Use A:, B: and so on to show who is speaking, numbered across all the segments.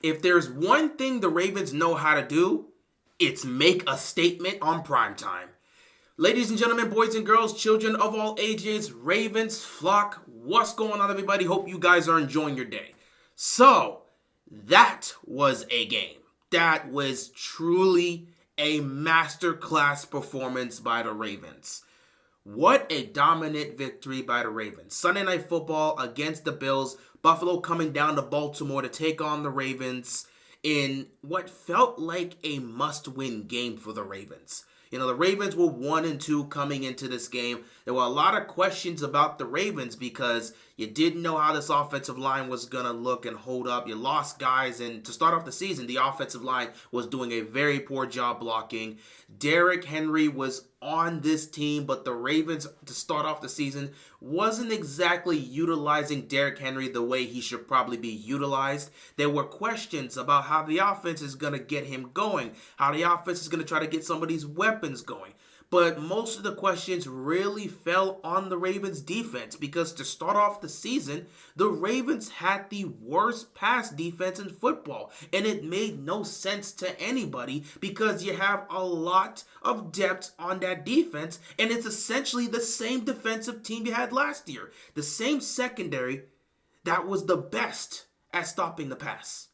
A: If there's one thing the Ravens know how to do, it's make a statement on primetime. Ladies and gentlemen, boys and girls, children of all ages, Ravens, flock, what's going on, everybody? Hope you guys are enjoying your day. So, that was a game. That was truly a masterclass performance by the Ravens. What a dominant victory by the Ravens. Sunday Night Football against the Bills. Buffalo coming down to Baltimore to take on the Ravens in what felt like a must-win game for the Ravens. You know, the Ravens were 1-2 coming into this game. There were a lot of questions about the Ravens because you didn't know how this offensive line was going to look and hold up. You lost guys, and to start off the season, the offensive line was doing a very poor job blocking. Derrick Henry was on this team, but the Ravens, to start off the season, wasn't exactly utilizing Derrick Henry the way he should probably be utilized. There were questions about how the offense is going to get him going, how the offense is going to try to get some of these weapons going. But most of the questions really fell on the Ravens defense because to start off the season, the Ravens had the worst pass defense in football. And it made no sense to anybody because you have a lot of depth on that defense. And it's essentially the same defensive team you had last year. The same secondary that was the best at stopping the pass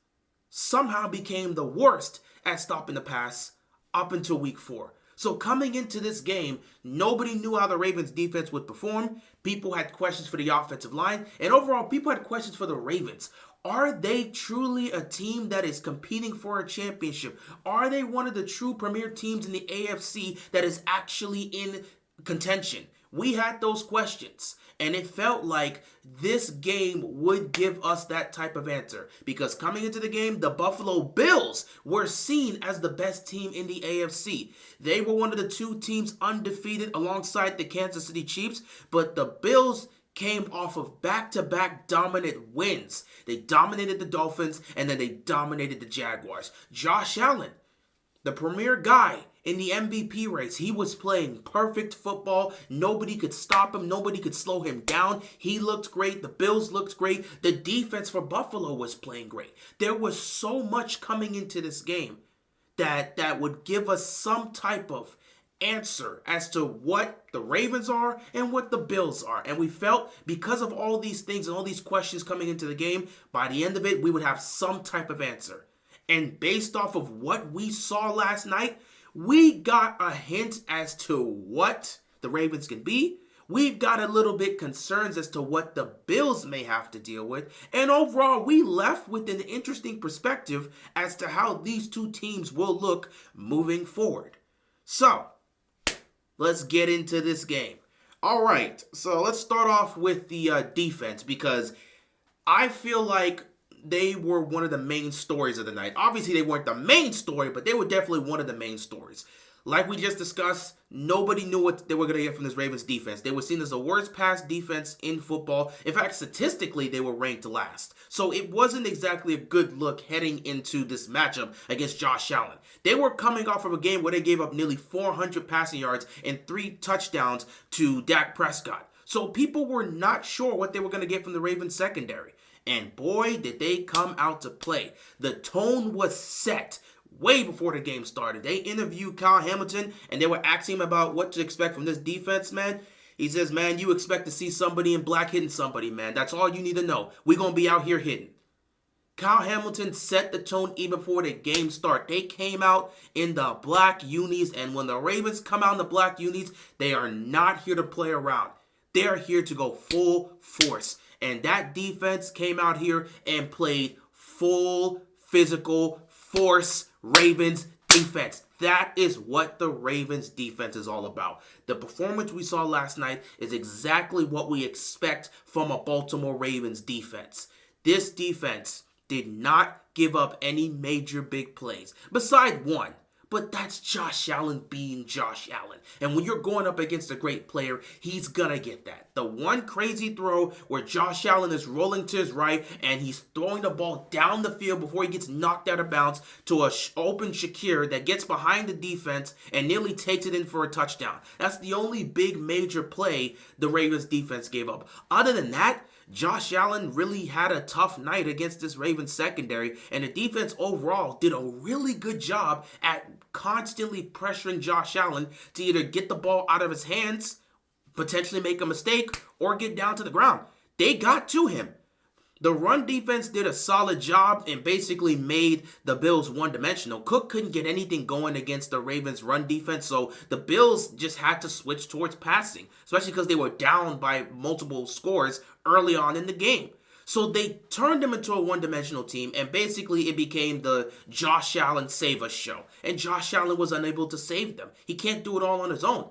A: somehow became the worst at stopping the pass up until week 4. So coming into this game, nobody knew how the Ravens defense would perform. People had questions for the offensive line. And overall, people had questions for the Ravens. Are they truly a team that is competing for a championship? Are they one of the true premier teams in the AFC that is actually in contention? We had those questions. And it felt like this game would give us that type of answer. Because coming into the game, the Buffalo Bills were seen as the best team in the AFC. They were one of the 2 teams undefeated alongside the Kansas City Chiefs. But the Bills came off of back-to-back dominant wins. They dominated the Dolphins, and then they dominated the Jaguars. Josh Allen, the premier guy in the MVP race, he was playing perfect football. Nobody could stop him. Nobody could slow him down. He looked great. The Bills looked great. The defense for Buffalo was playing great. There was so much coming into this game that would give us some type of answer as to what the Ravens are and what the Bills are. And we felt because of all these things and all these questions coming into the game, by the end of it, we would have some type of answer. And based off of what we saw last night, we got a hint as to what the Ravens can be. We've got a little bit concerns as to what the Bills may have to deal with. And overall, we left with an interesting perspective as to how these 2 teams will look moving forward. So, let's get into this game. All right, so let's start off with the defense because I feel like they were one of the main stories of the night. Obviously, they weren't the main story, but they were definitely one of the main stories. Like we just discussed, nobody knew what they were going to get from this Ravens defense. They were seen as the worst pass defense in football. In fact, statistically, they were ranked last. So it wasn't exactly a good look heading into this matchup against Josh Allen. They were coming off of a game where they gave up nearly 400 passing yards and 3 touchdowns to Dak Prescott. So people were not sure what they were going to get from the Ravens secondary. And boy, did they come out to play. The tone was set way before the game started. They interviewed Kyle Hamilton, and they were asking him about what to expect from this defense, man. He says, man, you expect to see somebody in black hitting somebody, man. That's all you need to know. We're going to be out here hitting. Kyle Hamilton set the tone even before the game start. They came out in the black unis, and when the Ravens come out in the black unis, they are not here to play around. They are here to go full force. And that defense came out here and played full physical force Ravens defense. That is what the Ravens defense is all about. The performance we saw last night is exactly what we expect from a Baltimore Ravens defense. This defense did not give up any major big plays, beside one. But that's Josh Allen being Josh Allen. And when you're going up against a great player, he's going to get that. The one crazy throw where Josh Allen is rolling to his right and he's throwing the ball down the field before he gets knocked out of bounds to an open Shakir that gets behind the defense and nearly takes it in for a touchdown. That's the only big major play the Ravens defense gave up. Other than that, Josh Allen really had a tough night against this Ravens secondary, and the defense overall did a really good job at constantly pressuring Josh Allen to either get the ball out of his hands, potentially make a mistake, or get down to the ground. They got to him. The run defense did a solid job and basically made the Bills one-dimensional. Cook couldn't get anything going against the Ravens' run defense, so the Bills just had to switch towards passing, especially because they were down by multiple scores early on in the game. So they turned them into a one-dimensional team, and basically it became the Josh Allen save us show. And Josh Allen was unable to save them. He can't do it all on his own.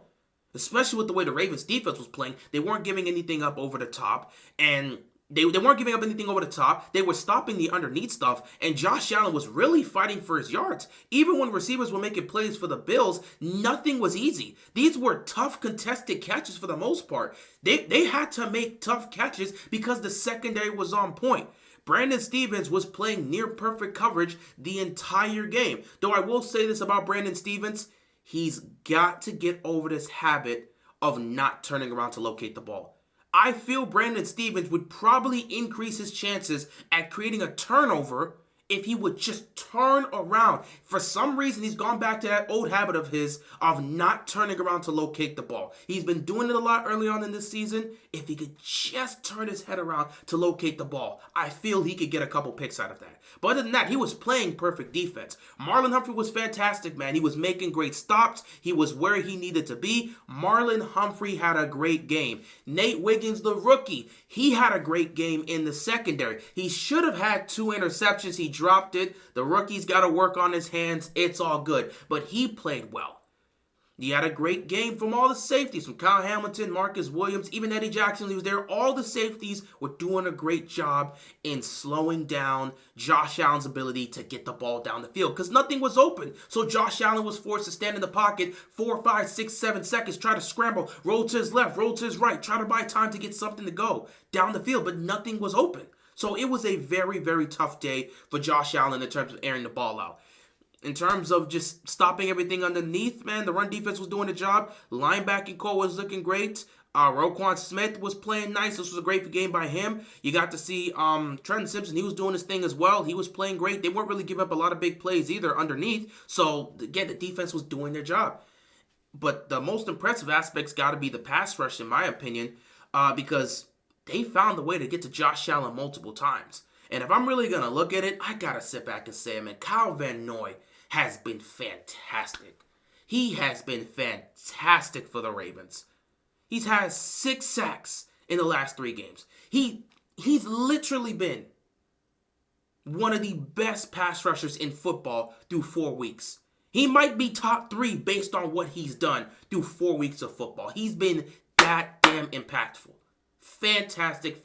A: Especially with the way the Ravens defense was playing. They weren't giving anything up over the top, and they weren't giving up anything over the top. They were stopping the underneath stuff, and Josh Allen was really fighting for his yards. Even when receivers were making plays for the Bills, nothing was easy. These were tough contested catches for the most part. They had to make tough catches because the secondary was on point. Brandon Stephens was playing near perfect coverage the entire game. Though I will say this about Brandon Stephens, he's got to get over this habit of not turning around to locate the ball. I feel Brandon Stephens would probably increase his chances at creating a turnover if he would just turn around. For some reason, he's gone back to that old habit of his of not turning around to locate the ball. He's been doing it a lot early on in this season. If he could just turn his head around to locate the ball, I feel he could get a couple picks out of that. But other than that, he was playing perfect defense. Marlon Humphrey was fantastic, man. He was making great stops. He was where he needed to be. Marlon Humphrey had a great game. Nate Wiggins, the rookie, he had a great game in the secondary. He should have had 2 interceptions. He dropped it. The rookie's got to work on his hands. It's all good. But he played well. He had a great game from all the safeties, from Kyle Hamilton, Marcus Williams, even Eddie Jackson. He was there. All the safeties were doing a great job in slowing down Josh Allen's ability to get the ball down the field because nothing was open. So Josh Allen was forced to stand in the pocket 4, 5, 6, 7 seconds, try to scramble, roll to his left, roll to his right, try to buy time to get something to go down the field, but nothing was open. So it was a very, very tough day for Josh Allen in terms of airing the ball out. In terms of just stopping everything underneath, man, the run defense was doing the job. Linebacking core was looking great. Roquan Smith was playing nice. This was a great game by him. You got to see Trenton Simpson. He was doing his thing as well. He was playing great. They weren't really giving up a lot of big plays either underneath. So, again, the defense was doing their job. But the most impressive aspect's got to be the pass rush, in my opinion, because they found a way to get to Josh Allen multiple times. And if I'm really going to look at it, I got to sit back and say, man, Kyle Van Noy has been fantastic. He has been fantastic for the Ravens. He's had 6 sacks in the last 3 games. He's literally been one of the best pass rushers in football through 4 weeks. He might be top 3 based on what he's done through 4 weeks of football. He's been that damn impactful. Fantastic.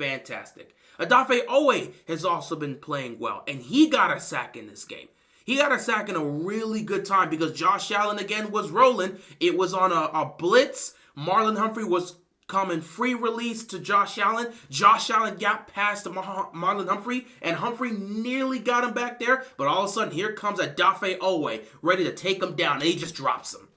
A: Odafe Owe has also been playing well, and he got a sack in this game. He got a sack in a really good time because Josh Allen again was rolling. It was on a blitz. Marlon Humphrey was coming free release to Josh Allen. Josh Allen got past Marlon Humphrey, and Humphrey nearly got him back there. But all of a sudden, here comes Odafe Owe ready to take him down, and he just drops him.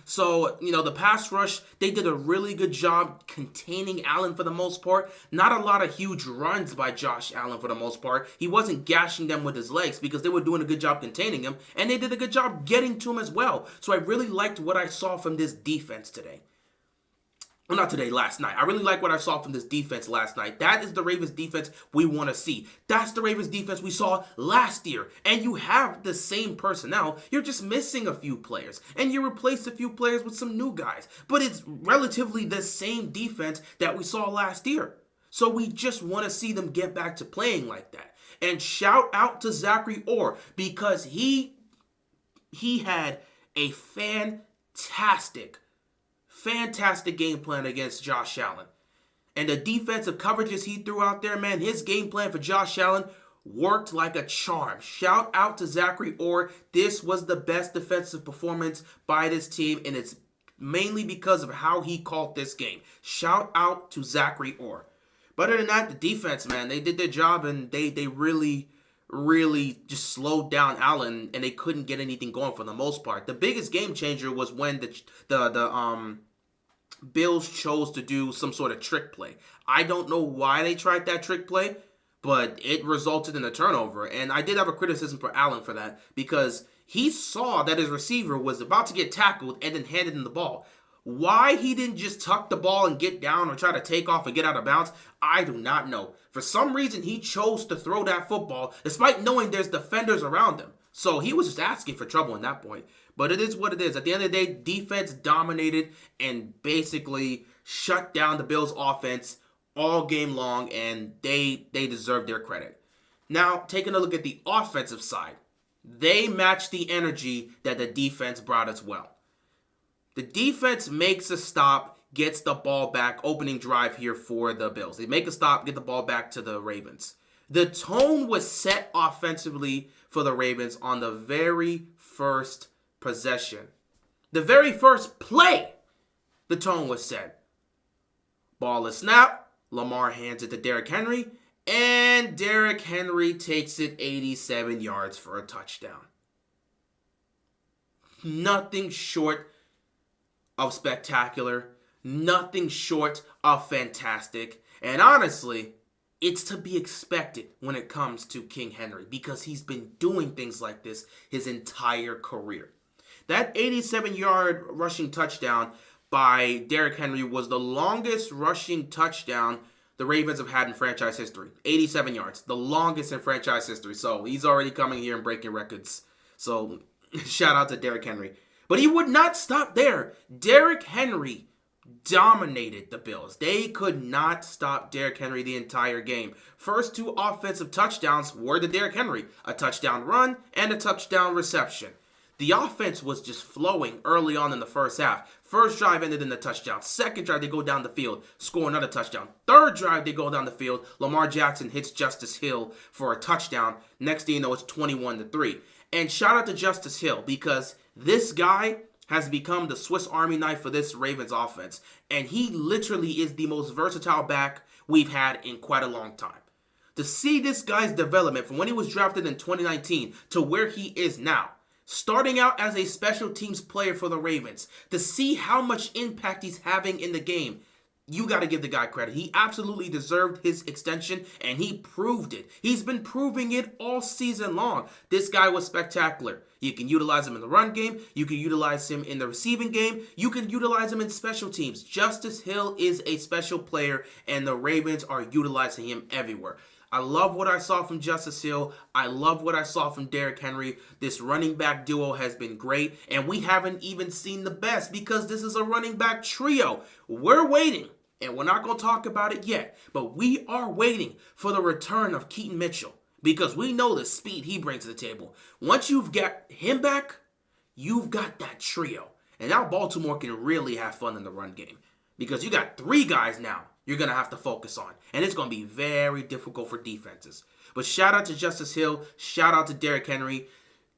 A: So, the pass rush, they did a really good job containing Allen for the most part. Not a lot of huge runs by Josh Allen for the most part. He wasn't gashing them with his legs because they were doing a good job containing him, and they did a good job getting to him as well. So I really liked what I saw from this defense today. Well, not today, last night. I really like what I saw from this defense last night. That is the Ravens defense we want to see. That's the Ravens defense we saw last year. And you have the same personnel. You're just missing a few players. And you replaced a few players with some new guys. But it's relatively the same defense that we saw last year. So we just want to see them get back to playing like that. And shout out to Zachary Orr because he had a fantastic game plan against Josh Allen. And the defensive coverages he threw out there, man, his game plan for Josh Allen worked like a charm. Shout out to Zachary Orr. This was the best defensive performance by this team, and it's mainly because of how he called this game. Shout out to Zachary Orr. But other than that, the defense, man, they did their job, and they really just slowed down Allen, and they couldn't get anything going for the most part. The biggest game changer was when Bills chose to do some sort of trick play. I don't know why they tried that trick play, but it resulted in a turnover. And I did have a criticism for Allen for that because he saw that his receiver was about to get tackled and then handed him the ball. Why he didn't just tuck the ball and get down or try to take off and get out of bounds, I do not know. For some reason, he chose to throw that football despite knowing there's defenders around him. So he was just asking for trouble in that point. But it is what it is. At the end of the day, defense dominated and basically shut down the Bills' offense all game long, and they deserve their credit. Now, taking a look at the offensive side, they matched the energy that the defense brought as well. The defense makes a stop, gets the ball back, opening drive here for the Bills. They make a stop, get the ball back to the Ravens. The tone was set offensively for the Ravens on the very first possession. The very first play, the tone was set. Ball is snapped. Lamar hands it to Derrick Henry, and Derrick Henry takes it 87 yards for a touchdown. Nothing short of spectacular, nothing short of fantastic, and honestly, it's to be expected when it comes to King Henry because he's been doing things like this his entire career. That 87-yard rushing touchdown by Derrick Henry was the longest rushing touchdown the Ravens have had in franchise history. 87 yards, the longest in franchise history. So he's already coming here and breaking records. So shout out to Derrick Henry. But he would not stop there. Derrick Henry dominated the Bills. They could not stop Derrick Henry the entire game. First two offensive touchdowns were to Derrick Henry. A touchdown run and a touchdown reception. The offense was just flowing early on in the first half. First drive ended in a touchdown. Second drive, they go down the field, score another touchdown. Third drive, they go down the field. Lamar Jackson hits Justice Hill for a touchdown. Next thing you know, it's 21-3. And shout out to Justice Hill because this guy has become the Swiss Army knife for this Ravens offense. And he literally is the most versatile back we've had in quite a long time. To see this guy's development from when he was drafted in 2019 to where he is now, starting out as a special teams player for the Ravens, to see how much impact he's having in the game, you got to give the guy credit. He absolutely deserved his extension, and he proved it. He's been proving it all season long. This guy was spectacular. You can utilize him in the run game. You can utilize him in the receiving game. You can utilize him in special teams. Justice Hill is a special player, and the Ravens are utilizing him everywhere. I love what I saw from Justice Hill. I love what I saw from Derrick Henry. This running back duo has been great, and we haven't even seen the best because this is a running back trio. We're waiting, and we're not going to talk about it yet, but we are waiting for the return of Keaton Mitchell because we know the speed he brings to the table. Once you've got him back, you've got that trio, and now Baltimore can really have fun in the run game because you got three guys now you're going to have to focus on. And it's going to be very difficult for defenses. But shout out to Justice Hill. Shout out to Derrick Henry.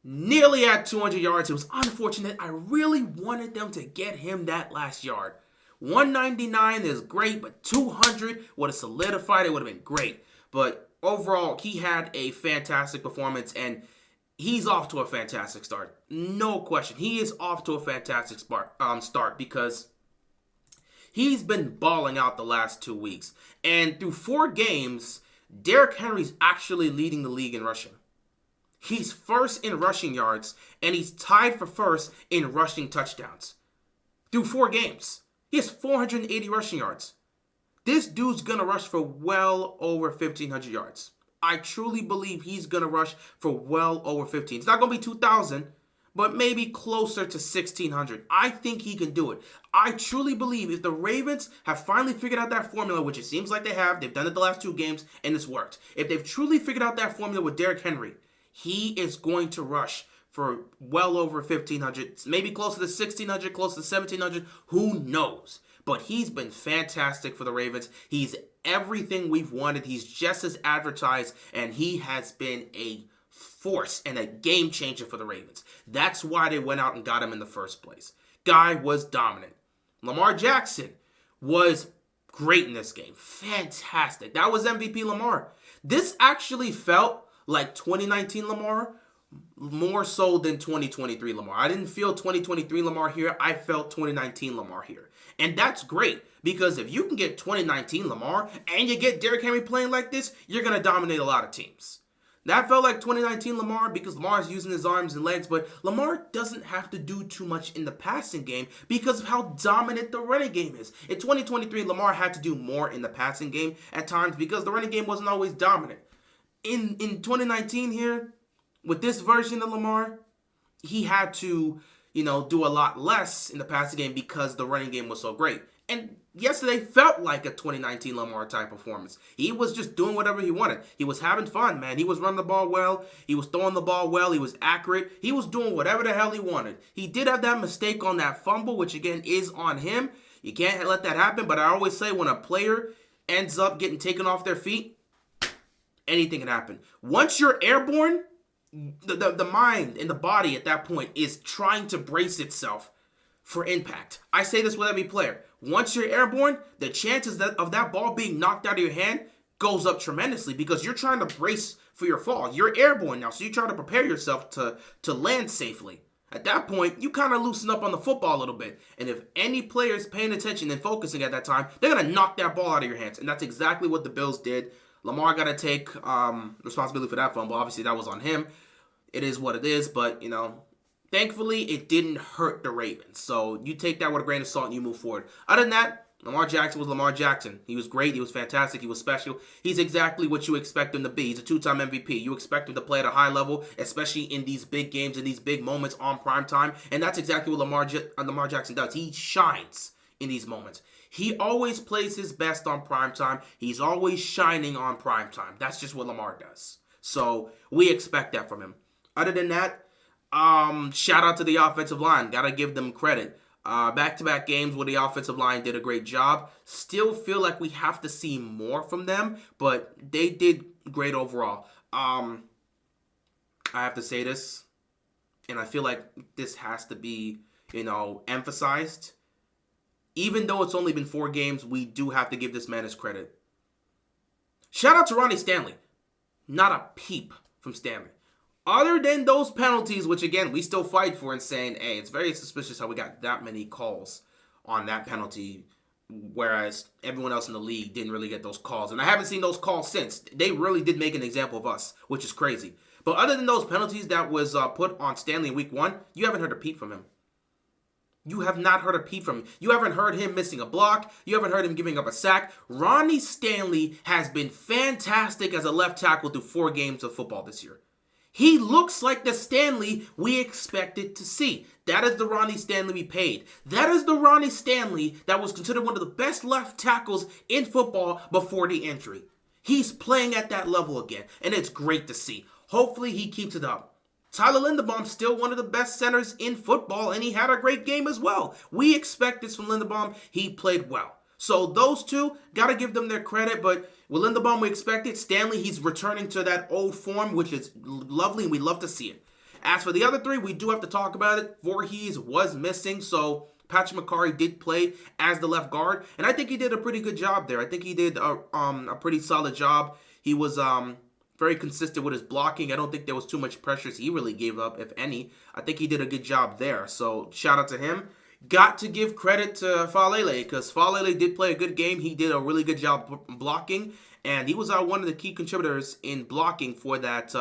A: Nearly at 200 yards. It was unfortunate. I really wanted them to get him that last yard. 199 is great, but 200 would have solidified it. Would have been great. But overall, he had a fantastic performance, and he's off to a fantastic start. No question. He is off to a fantastic start because he's been balling out the last 2 weeks. And through 4 games, Derrick Henry's actually leading the league in rushing. He's first in rushing yards, and he's tied for first in rushing touchdowns. Through 4 games, he has 480 rushing yards. This dude's going to rush for well over 1,500 yards. I truly believe he's going to rush for well over 15. It's not going to be 2,000. But maybe closer to 1,600. I think he can do it. I truly believe if the Ravens have finally figured out that formula, which it seems like they have, they've done it the last 2 games, and it's worked. If they've truly figured out that formula with Derrick Henry, he is going to rush for well over 1,500, maybe closer to 1,600, close to 1,700. Who knows? But he's been fantastic for the Ravens. He's everything we've wanted. He's just as advertised, and he has been a force and a game changer for the Ravens. That's why they went out and got him in the first place. Guy was dominant. Lamar Jackson was great in this game. Fantastic. That was MVP Lamar. This actually felt like 2019 Lamar more so than 2023 Lamar. I didn't feel 2023 Lamar here. I felt 2019 Lamar here. And that's great because if you can get 2019 Lamar and you get Derrick Henry playing like this, you're going to dominate a lot of teams. That felt like 2019 Lamar because Lamar's using his arms and legs, but Lamar doesn't have to do too much in the passing game because of how dominant the running game is. In 2023, Lamar had to do more in the passing game at times because the running game wasn't always dominant. In 2019 here, with this version of Lamar, he had to, do a lot less in the passing game because the running game was so great. And yesterday felt like a 2019 Lamar type performance. He was just doing whatever he wanted. He was having fun, man. He was running the ball well. He was throwing the ball well. He was accurate. He was doing whatever the hell he wanted. He did have that mistake on that fumble, which again is on him. You can't let that happen. But I always say when a player ends up getting taken off their feet, anything can happen. Once you're airborne, the mind and the body at that point is trying to brace itself for impact. I say this with every player. Once you're airborne, the chances of that ball being knocked out of your hand goes up tremendously because you're trying to brace for your fall. You're airborne now, so you try to prepare yourself to land safely. At that point, you kind of loosen up on the football a little bit. And if any player is paying attention and focusing at that time, they're going to knock that ball out of your hands. And that's exactly what the Bills did. Lamar got to take responsibility for that fumble. Obviously, that was on him. It is what it is, but, thankfully, it didn't hurt the Ravens. So you take that with a grain of salt and you move forward. Other than that, Lamar Jackson was Lamar Jackson. He was great. He was fantastic. He was special. He's exactly what you expect him to be. He's a two-time MVP. You expect him to play at a high level, especially in these big games, in these big moments on primetime. And that's exactly what Lamar Jackson does. He shines in these moments. He always plays his best on primetime. He's always shining on primetime. That's just what Lamar does. So we expect that from him. Other than that, shout out to the offensive line. Gotta give them credit. Back-to-back games where the offensive line did a great job. Still feel like we have to see more from them, but they did great overall. I have to say this, and I feel like this has to be, emphasized. Even though it's only been 4 games, we do have to give this man his credit. Shout out to Ronnie Stanley. Not a peep from Stanley. Other than those penalties, which again, we still fight for and saying, hey, it's very suspicious how we got that many calls on that penalty, whereas everyone else in the league didn't really get those calls. And I haven't seen those calls since. They really did make an example of us, which is crazy. But other than those penalties that was put on Stanley in week 1, you haven't heard a peep from him. You have not heard a peep from him. You haven't heard him missing a block. You haven't heard him giving up a sack. Ronnie Stanley has been fantastic as a left tackle through 4 games of football this year. He looks like the Stanley we expected to see. That is the Ronnie Stanley we paid. That is the Ronnie Stanley that was considered one of the best left tackles in football before the injury. He's playing at that level again, and it's great to see. Hopefully he keeps it up. Tyler Linderbaum's still one of the best centers in football, and he had a great game as well. We expect this from Linderbaum. He played well. So those two, got to give them their credit, but with Linderbaum, we expect it. Stanley, he's returning to that old form, which is lovely, and we love to see it. As for the other 3, we do have to talk about it. Voorhees was missing, so Patrick McCarry did play as the left guard, and I think he did a pretty good job there. I think he did a pretty solid job. He was very consistent with his blocking. I don't think there was too much pressures he really gave up, if any. I think he did a good job there, so shout out to him. Got to give credit to Falele because Falele did play a good game. He did a really good job blocking, and he was one of the key contributors in blocking for that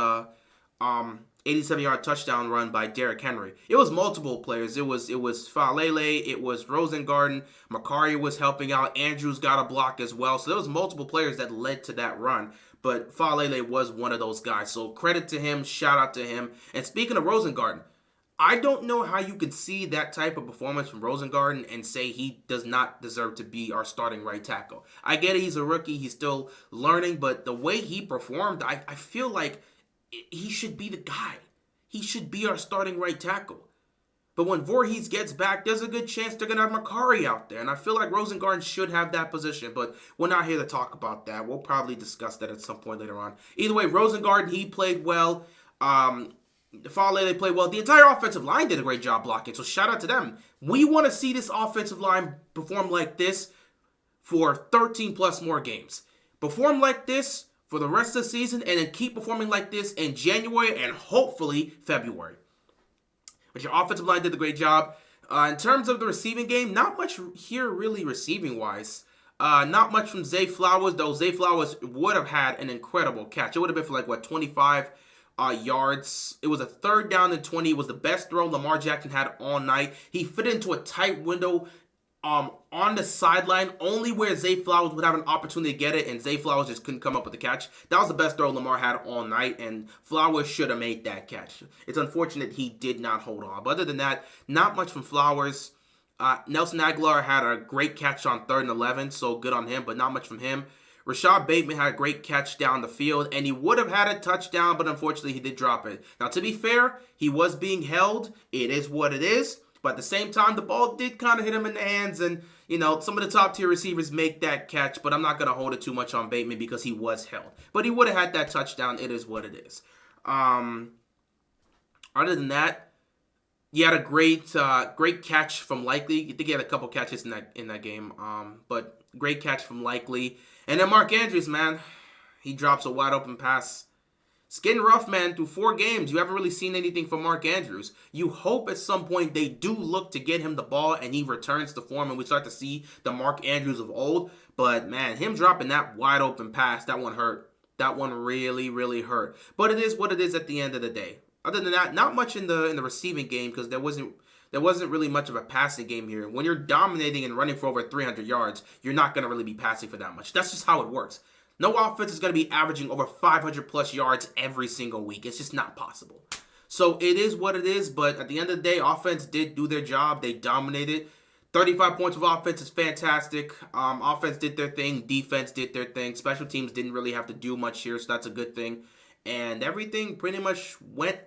A: 87-yard touchdown run by Derrick Henry. It was multiple players. It was Falele, it was Rosengarten, Macari was helping out, Andrews got a block as well. So there was multiple players that led to that run, but Falele was one of those guys. So credit to him, shout out to him. And speaking of Rosengarten, I don't know how you could see that type of performance from Rosengarten and say he does not deserve to be our starting right tackle. I get it, he's a rookie, he's still learning, but the way he performed, I feel like he should be the guy. He should be our starting right tackle. But when Voorhees gets back, there's a good chance they're going to have Macari out there. And I feel like Rosengarten should have that position. But we're not here to talk about that. We'll probably discuss that at some point later on. Either way, Rosengarten, he played well. Falele, they played well. The entire offensive line did a great job blocking. So shout out to them. We want to see this offensive line perform like this for 13 plus more games. Perform like this for the rest of the season and then keep performing like this in January and hopefully February. But your offensive line did a great job. In terms of the receiving game, not much here really receiving-wise. Not much from Zay Flowers, though Zay Flowers would have had an incredible catch. It would have been for 25 yards. It was a 3rd down and 20. It was the best throw Lamar Jackson had all night. He fit into a tight window on the sideline, only where Zay Flowers would have an opportunity to get it, and Zay Flowers just couldn't come up with the catch. That was the best throw Lamar had all night, and Flowers should have made that catch. It's unfortunate he did not hold on. But other than that, not much from Flowers. Nelson Aguilar had a great catch on 3rd and 11, so good on him, but not much from him. Rashad Bateman had a great catch down the field, and he would have had a touchdown, but unfortunately he did drop it. Now, to be fair, he was being held. It is what it is. But at the same time, the ball did kind of hit him in the hands, and, some of the top-tier receivers make that catch, but I'm not going to hold it too much on Bateman because he was held. But he would have had that touchdown. It is what it is. Other than that, he had a great catch from Likely. You think he had a couple catches in that game, but great catch from Likely. And then Mark Andrews, man, he drops a wide-open pass. It's getting rough, man. Through 4 games, you haven't really seen anything from Mark Andrews. You hope at some point they do look to get him the ball and he returns to form and we start to see the Mark Andrews of old. But, man, him dropping that wide open pass, that one hurt. That one really, really hurt. But it is what it is at the end of the day. Other than that, not much in the receiving game because there wasn't really much of a passing game here. When you're dominating and running for over 300 yards, you're not going to really be passing for that much. That's just how it works. No offense is going to be averaging over 500-plus yards every single week. It's just not possible. So it is what it is, but at the end of the day, offense did do their job. They dominated. 35 points of offense is fantastic. Offense did their thing. Defense did their thing. Special teams didn't really have to do much here, so that's a good thing. And everything pretty much went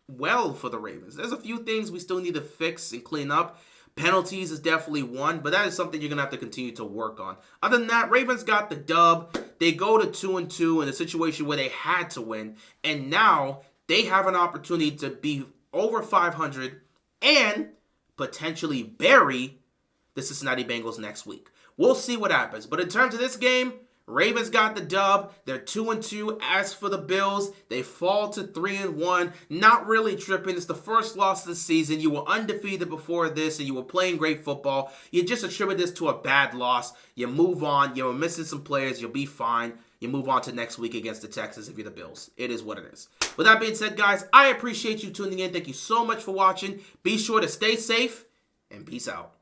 A: well for the Ravens. There's a few things we still need to fix and clean up. Penalties is definitely one, but that is something you're going to have to continue to work on. Other than that, Ravens got the dub. They go to 2-2 in a situation where they had to win, and now they have an opportunity to be over 500 and potentially bury the Cincinnati Bengals next week. We'll see what happens, but in terms of this game, Ravens got the dub. They're 2-2. As for the Bills, they fall to 3-1. Not really tripping. It's the first loss of the season. You were undefeated before this, and you were playing great football. You just attribute this to a bad loss. You move on. You were missing some players. You'll be fine. You move on to next week against the Texans if you're the Bills. It is what it is. With that being said, guys, I appreciate you tuning in. Thank you so much for watching. Be sure to stay safe, and peace out.